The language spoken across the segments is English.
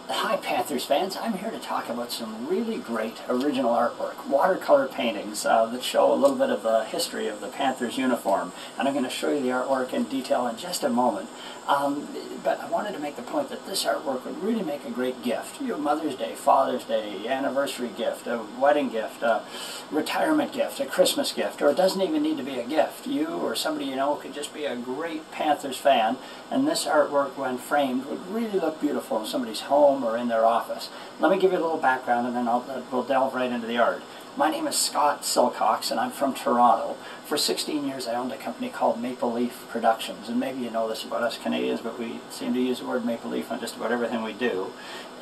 Hi Panthers fans, I'm here to talk about some really great original artwork, watercolor paintings that show a little bit of the history of the Panthers uniform, and I'm going to show you the artwork in detail in just a moment. But I wanted to make the point that this artwork would really make a great gift. You know, Mother's Day, Father's Day, anniversary gift, a wedding gift, a retirement gift, a Christmas gift, or it doesn't even need to be a gift. You or somebody you know could just be a great Panthers fan, and this artwork, when framed, would really look beautiful in somebody's home or in their office. Let me give you a little background and then we'll delve right into the art. My name is Scott Silcox and I'm from Toronto. For 16 years I owned a company called Maple Leaf Productions, and maybe you know this about us Canadians, but we seem to use the word maple leaf on just about everything we do.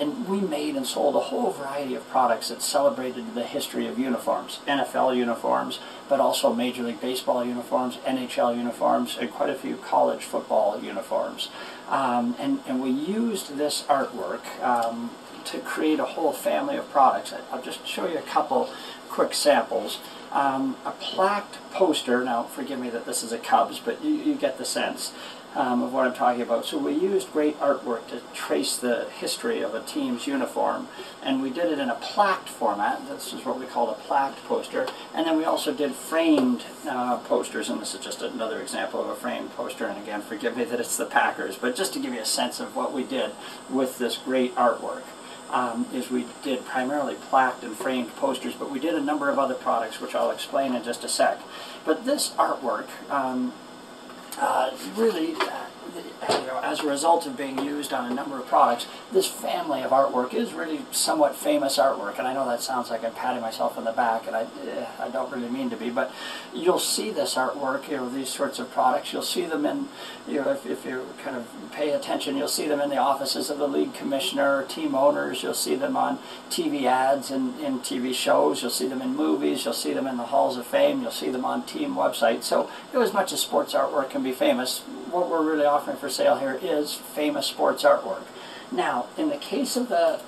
And we made and sold a whole variety of products that celebrated the history of uniforms. NFL uniforms, but also Major League Baseball uniforms, NHL uniforms, and quite a few college football uniforms. And we used this artwork to create a whole family of products. I'll just show you a couple quick samples. A plaqued poster, now forgive me that this is a Cubs, but you get the sense of what I'm talking about. So we used great artwork to trace the history of a team's uniform, and we did it in a plaqued format. This is what we call a plaqued poster. And then we also did framed posters, and this is just another example of a framed poster, and again forgive me that it's the Packers, but just to give you a sense of what we did with this great artwork. Is we did primarily plaqued and framed posters, but we did a number of other products, which I'll explain in just a sec. But this artwork really, as a result of being used on a number of products, this family of artwork is really somewhat famous artwork. And I know that sounds like I'm patting myself on the back, and I don't really mean to be, but you'll see this artwork, these sorts of products, you'll see them in, if you kind of pay attention, you'll see them in the offices of the league commissioner, team owners, you'll see them on TV ads and in TV shows, you'll see them in movies, you'll see them in the halls of fame, you'll see them on team websites. So as much as sports artwork can be famous, what we're really offering for sale here is famous sports artwork. Now, in the case of the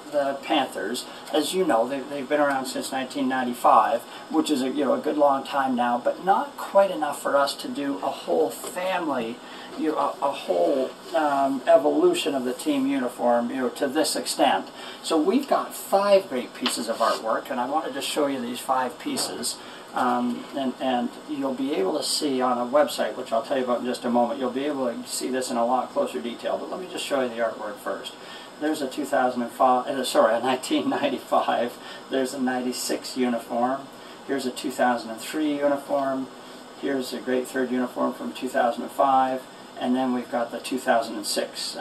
Panthers, as you know, they've been around since 1995, which is a good long time now, but not quite enough for us to do a whole family, a whole evolution of the team uniform, to this extent. So we've got 5 great pieces of artwork, and I wanted to show you these 5 pieces. And you'll be able to see on a website, which I'll tell you about in just a moment, you'll be able to see this in a lot closer detail. But let me just show you the artwork first. There's a 1995. There's a 96 uniform. Here's a 2003 uniform. Here's a great third uniform from 2005. And then we've got the 2006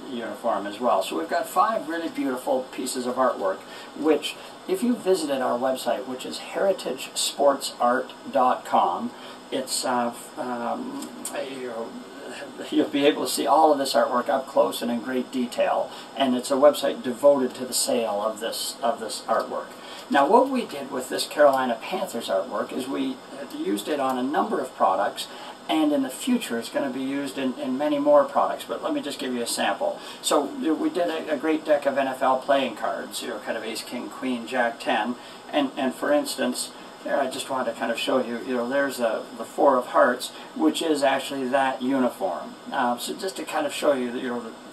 uniform as well. So we've got 5 really beautiful pieces of artwork, which, if you visited our website, which is heritagesportsart.com, it's you'll be able to see all of this artwork up close and in great detail, and it's a website devoted to the sale of this artwork. Now, what we did with this Carolina Panthers artwork is we used it on a number of products, and in the future it's going to be used in many more products, but let me just give you a sample. So we did a great deck of NFL playing cards, kind of ace, king, queen, jack, 10, and for instance, there I just wanted to kind of show you, there's the 4 of hearts, which is actually that uniform. So just to kind of show you,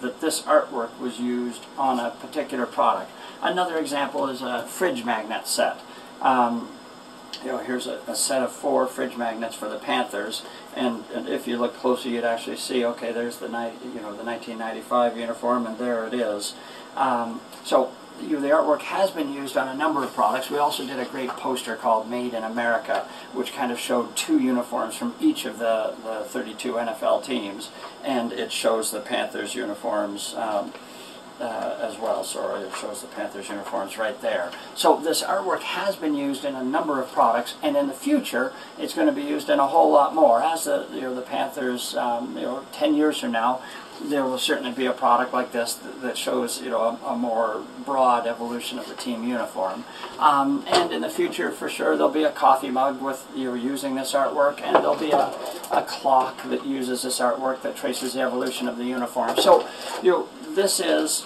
that this artwork was used on a particular product. Another example is a fridge magnet set. Here's a set of 4 fridge magnets for the Panthers, and if you look closer, you'd actually see, okay, there's the 1995 uniform, and there it is. So the artwork has been used on a number of products. We also did a great poster called Made in America, which kind of showed 2 uniforms from each of the 32 NFL teams, and it shows the Panthers uniforms as well. Sorry, it shows the Panthers uniforms right there. So this artwork has been used in a number of products, and in the future it's going to be used in a whole lot more. As the Panthers, 10 years from now, there will certainly be a product like this that shows a more broad evolution of the team uniform. And in the future, for sure, there'll be a coffee mug with using this artwork, and there'll be a clock that uses this artwork that traces the evolution of the uniform. So this is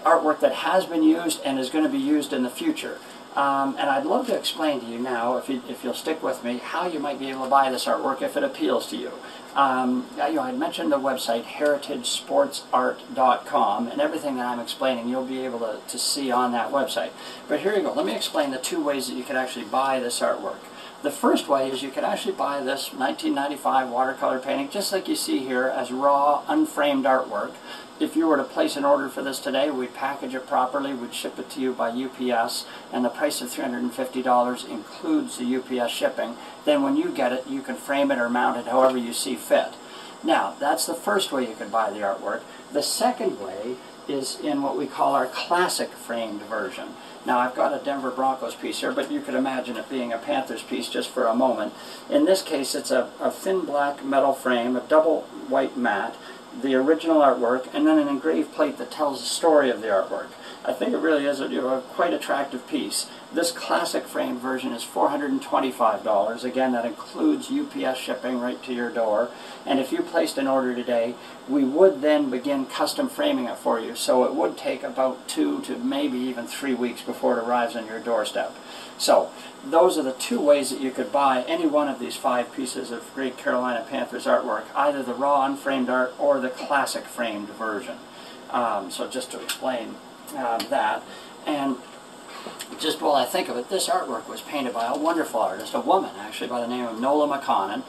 artwork that has been used and is going to be used in the future. And I'd love to explain to you now, if you'll stick with me, how you might be able to buy this artwork if it appeals to you. I mentioned the website heritagesportsart.com, and everything that I'm explaining you'll be able to see on that website. But here you go. Let me explain the two ways that you could actually buy this artwork. The first way is you could actually buy this 1995 watercolor painting, just like you see here, as raw, unframed artwork. If you were to place an order for this today, we'd package it properly, we'd ship it to you by UPS, and the price of $350 includes the UPS shipping. Then when you get it, you can frame it or mount it however you see fit. Now, that's the first way you can buy the artwork. The second way is in what we call our classic framed version. Now, I've got a Denver Broncos piece here, but you could imagine it being a Panthers piece just for a moment. In this case, it's a thin black metal frame, a double white matte, the original artwork, and then an engraved plate that tells the story of the artwork. I think it really is a quite attractive piece. This classic framed version is $425. Again, that includes UPS shipping right to your door. And if you placed an order today, we would then begin custom framing it for you. So it would take about 2 to maybe even 3 weeks before it arrives on your doorstep. So those are the two ways that you could buy any one of these 5 pieces of great Carolina Panthers artwork, either the raw unframed art or the classic framed version. So just to explain that. And just while I think of it, this artwork was painted by a wonderful artist, a woman actually by the name of Nola McConnon.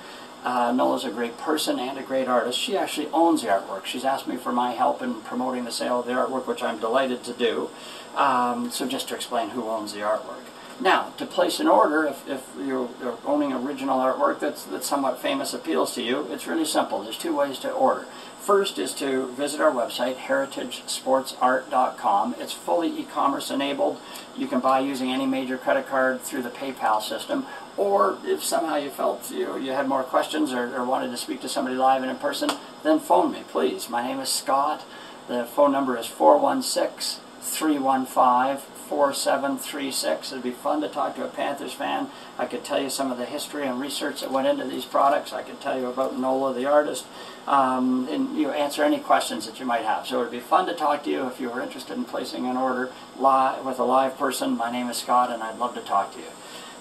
Nola's a great person and a great artist. She actually owns the artwork. She's asked me for my help in promoting the sale of the artwork, which I'm delighted to do. So just to explain who owns the artwork. Now, to place an order, if you're owning original artwork that somewhat famous appeals to you, it's really simple. There's 2 ways to order. First is to visit our website, heritagesportsart.com. It's fully e-commerce enabled. You can buy using any major credit card through the PayPal system. Or if somehow you felt you had more questions or wanted to speak to somebody live and in person, then phone me, please. My name is Scott. The phone number is 416-315-4736. It'd be fun to talk to a Panthers fan. I could tell you some of the history and research that went into these products. I could tell you about Nola, the artist, and answer any questions that you might have. So it'd be fun to talk to you if you were interested in placing an order live with a live person. My name is Scott, and I'd love to talk to you.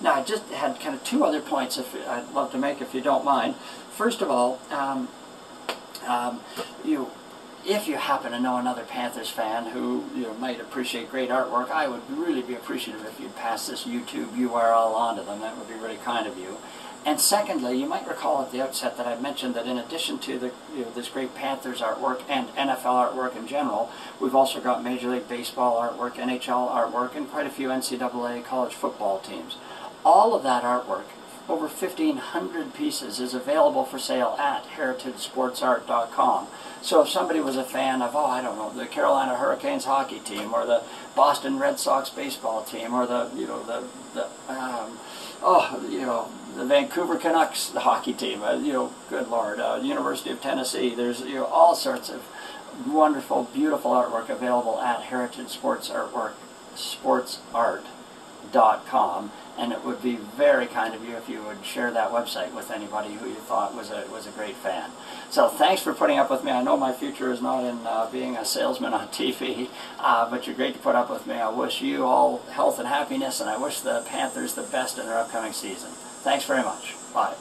Now, I just had kind of 2 other points I'd love to make if you don't mind. First of all, if you happen to know another Panthers fan who might appreciate great artwork, I would really be appreciative if you'd pass this YouTube URL on to them. That would be really kind of you. And secondly, you might recall at the outset that I mentioned that in addition to this great Panthers artwork and NFL artwork in general, we've also got Major League Baseball artwork, NHL artwork, and quite a few NCAA college football teams. All of that artwork, over 1,500 pieces, is available for sale at heritagesportsart.com. So if somebody was a fan of, I don't know, the Carolina Hurricanes hockey team, or the Boston Red Sox baseball team, or the Vancouver Canucks hockey team, good Lord, University of Tennessee, there's all sorts of wonderful, beautiful artwork available at heritagesportsart.com. And it would be very kind of you if you would share that website with anybody who you thought was a great fan. So thanks for putting up with me. I know my future is not in being a salesman on TV, but you're great to put up with me. I wish you all health and happiness, and I wish the Panthers the best in their upcoming season. Thanks very much. Bye.